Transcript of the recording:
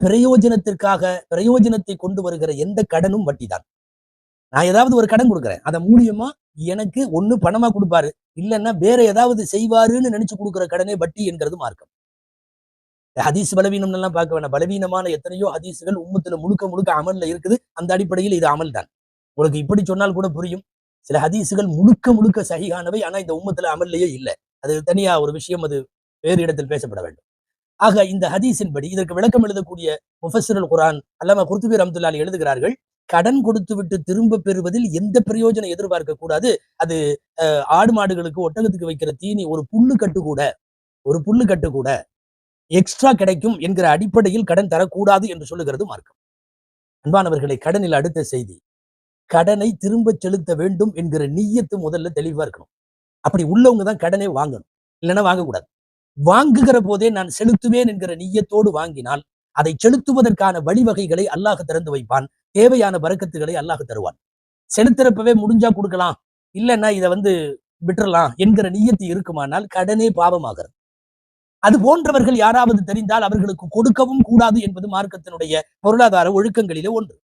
பிரயோஜனத்திற்காக பிரயோஜனத்தை கொண்டு வருகிற எந்த கடனும் வட்டி தான். நான் ஏதாவது ஒரு கடன் கொடுக்குறேன், அதை மூலியமா எனக்கு ஒண்ணு பணமா கொடுப்பாரு, இல்லைன்னா வேற ஏதாவது செய்வாருன்னு நினைச்சு கொடுக்குற கடனே வட்டி என்கிறது மார்க்கம். ஹதீஸ் பலவீனம் எல்லாம் பார்க்க வேண்டாம். பலவீனமான எத்தனையோ ஹதீஸுகள் உம்மத்துல முழுக்க முழுக்க அமல்ல இருக்குது. அந்த அடிப்படையில் இது அமல் தான். உங்களுக்கு இப்படி சொன்னால் கூட புரியும். சில ஹதீஸுகள் முழுக்க முழுக்க சஹீஹானவை, ஆனா இந்த உம்மத்துல அமல்லையே இல்லை. அது தனியா ஒரு விஷயம், அது வேறு இடத்தில் பேசப்பட வேண்டும். ஆக இந்த ஹதீஸின் படி இதற்கு விளக்கம் எழுதக்கூடிய முஃபஸ்ஸிருல் குர்ஆன் அல்லாமா குர்துபி ரஹ்மத்துல்லாஹி அலைஹி எழுதுகிறார்கள், கடன் கொடுத்து விட்டு திரும்ப பெறுவதில் எந்த பிரயோஜனம் எதிர்பார்க்க கூடாது. அது ஆடு மாடுகளுக்கு ஒட்டகத்துக்கு வைக்கிற தீனி, ஒரு புல்லு கட்டு கூட எக்ஸ்ட்ரா கிடைக்கும் என்கிற அடிப்படையில் கடன் தரக்கூடாது என்று சொல்லுகிறது மார்க்கம். அன்பானவர்களை, கடனில் அடுத்த செய்தி, கடனை திரும்ப செலுத்த வேண்டும் என்கிற நிய்யத்து முதல்ல தெளிவா இருக்கணும். அப்படி உள்ளவங்க தான் கடனே வாங்கணும், இல்லைன்னா வாங்கக்கூடாது. வாங்குகிற போதே நான் செலுத்துவேன் என்கிற நிய்யத்தோடு வாங்கினால் அதை செலுத்துவதற்கான வழிவகைகளை அல்லாஹ் திறந்து வைப்பான். தேவையான பரக்கத்துகளை அல்லாஹ் தருவான். செலுத்துறப்பவே முடிஞ்சா கொடுக்கலாம், இல்லைன்னா இதை விட்டுறலாம் என்கிற நிய்யத்து இருக்குமானால் கடனே பாவமாகிறது. அது போன்றவர்கள் யாராவது தெரிந்தால் அவர்களுக்கு கொடுக்கவும் கூடாது என்பது மார்க்கத்தினுடைய பொருளாதார ஒழுக்கங்களிலே ஒன்று.